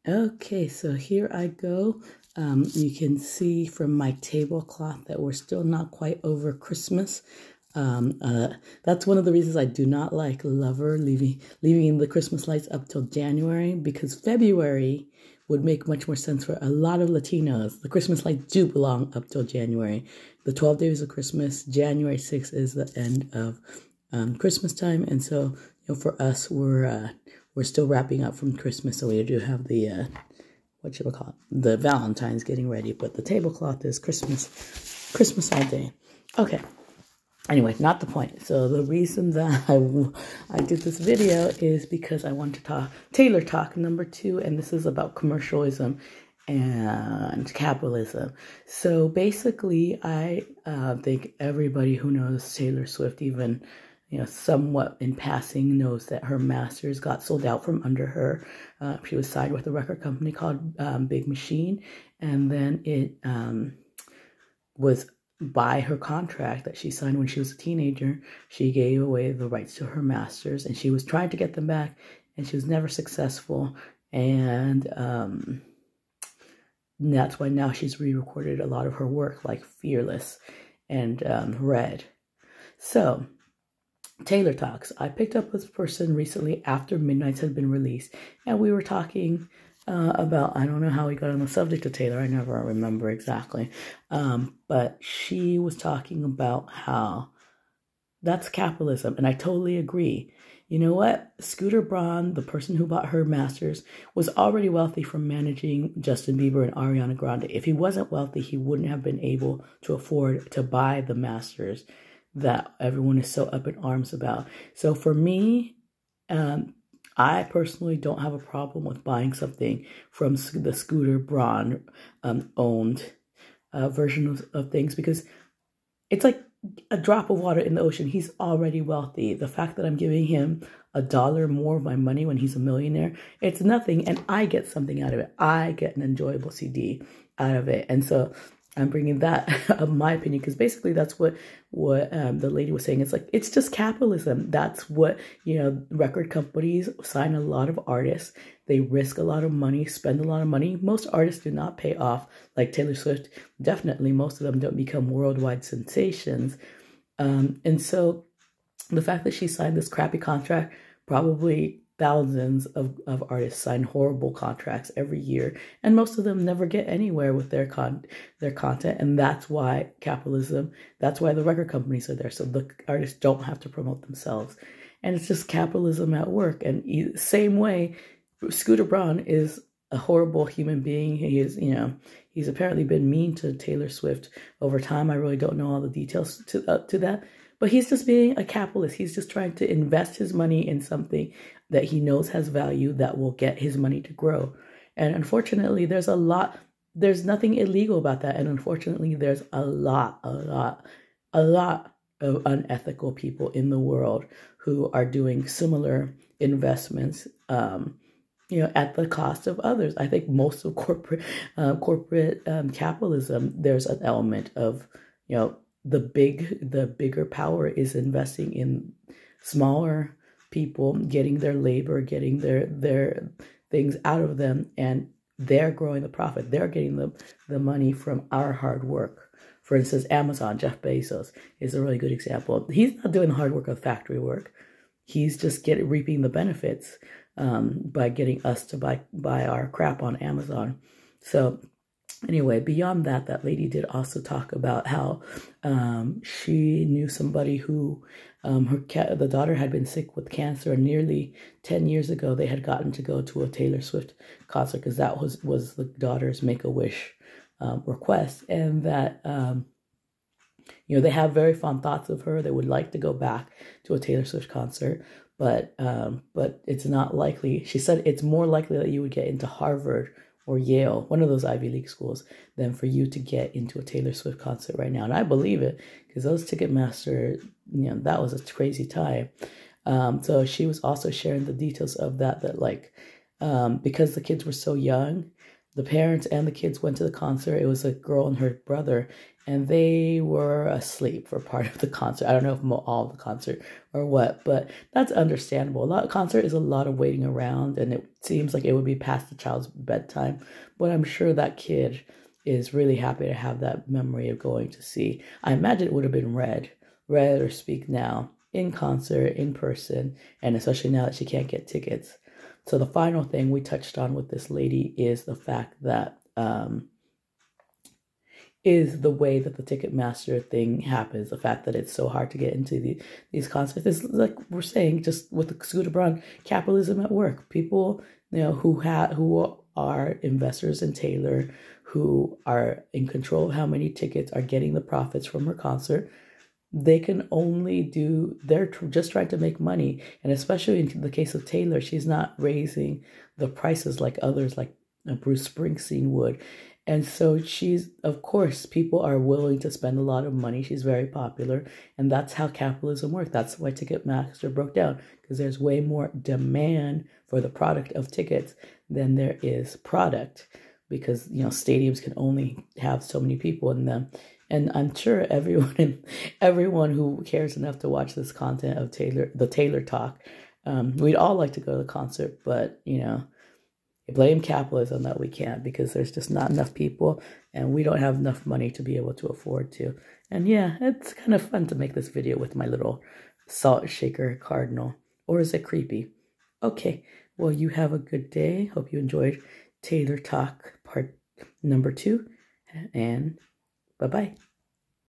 Okay, so here I go. You can see from my tablecloth that we're still not quite over Christmas. Um, uh, that's one of the reasons I do not like Lover leaving the Christmas lights up till January, because February would make much more sense for a lot of Latinos. The Christmas lights do belong up till January. The 12 days of Christmas, January 6th is the end of Christmas time, and so for us, we're still wrapping up from Christmas, so we do have the what should we call it? The Valentine's getting ready, but the tablecloth is Christmas all day. Okay. Anyway, not the point. So the reason that I did this video is because I want to talk Taylor Talk number 2, and this is about commercialism and capitalism. So basically, I think everybody who knows Taylor Swift, even somewhat in passing, knows that her masters got sold out from under her. She was signed with a record company called Big Machine, and then it was by her contract that she signed when she was a teenager. She gave away the rights to her masters, and she was trying to get them back, and she was never successful. And that's why now she's re-recorded a lot of her work, like Fearless and Red. So Taylor Talks. I picked up this person recently after Midnights had been released, and we were talking about, I don't know how we got on the subject of Taylor, I never remember exactly, but she was talking about how that's capitalism, and I totally agree. You know what? Scooter Braun, the person who bought her masters, was already wealthy from managing Justin Bieber and Ariana Grande. If he wasn't wealthy, he wouldn't have been able to afford to buy the masters that everyone is so up in arms about. So for me, I personally don't have a problem with buying something from the Scooter Braun owned version of things, because it's like a drop of water in the ocean. He's already wealthy. The fact that I'm giving him $1 more of my money when he's a millionaire, it's nothing, and I get something out of it. I get an enjoyable CD out of it. And so I'm bringing that up, my opinion, because basically that's what the lady was saying. It's like, it's just capitalism. That's what, record companies sign a lot of artists. They risk a lot of money, spend a lot of money. Most artists do not pay off, like Taylor Swift. Definitely, most of them don't become worldwide sensations. And so the fact that she signed this crappy contract, probably thousands of artists sign horrible contracts every year, and most of them never get anywhere with their content. And that's why capitalism, that's why the record companies are there, so the artists don't have to promote themselves. And it's just capitalism at work. And same way, Scooter Braun is a horrible human being. He is, he's apparently been mean to Taylor Swift over time. I really don't know all the details to that. But he's just being a capitalist. He's just trying to invest his money in something that he knows has value, that will get his money to grow. And unfortunately, there's nothing illegal about that. And unfortunately, there's a lot of unethical people in the world who are doing similar investments, at the cost of others. I think most of corporate capitalism, there's an element of, the bigger power is investing in smaller people, getting their labor, getting their things out of them, and they're growing the profit. They're getting the money from our hard work. For instance, Amazon, Jeff Bezos is a really good example. He's not doing the hard work of factory work. He's just reaping the benefits by getting us to buy our crap on Amazon. So anyway, beyond that, that lady did also talk about how she knew somebody who the daughter had been sick with cancer, and nearly 10 years ago they had gotten to go to a Taylor Swift concert, because that was the daughter's Make-A-Wish request, and that they have very fond thoughts of her. They would like to go back to a Taylor Swift concert, but it's not likely. She said it's more likely that you would get into Harvard or Yale, one of those Ivy League schools, than for you to get into a Taylor Swift concert right now. And I believe it, because those Ticketmaster, that was a crazy time. So she was also sharing the details of that because the kids were so young, the parents and the kids went to the concert. It was a girl and her brother, and they were asleep for part of the concert. I don't know if all of the concert or what, but that's understandable. A lot of concert is a lot of waiting around, and it seems like it would be past the child's bedtime. But I'm sure that kid is really happy to have that memory of going to see. I imagine it would have been read or Speak Now in concert, in person, and especially now that she can't get tickets. So the final thing we touched on with this lady is the fact that is the way that the Ticketmaster thing happens. The fact that it's so hard to get into these concerts is, like we're saying, just with the Scooter Braun capitalism at work. People, who are investors in Taylor, who are in control of how many tickets are getting the profits from her concert. They can only they're just trying to make money. And especially in the case of Taylor, she's not raising the prices like others, like Bruce Springsteen would. And so of course, people are willing to spend a lot of money. She's very popular. And that's how capitalism works. That's why Ticketmaster broke down, because there's way more demand for the product of tickets than there is product. Because, stadiums can only have so many people in them. And I'm sure everyone who cares enough to watch this content of the Taylor Talk, we'd all like to go to the concert, but, blame capitalism that we can't, because there's just not enough people and we don't have enough money to be able to afford to. And yeah, it's kind of fun to make this video with my little salt shaker cardinal. Or is it creepy? Okay, well, you have a good day. Hope you enjoyed Taylor Talk part number 2, and bye-bye.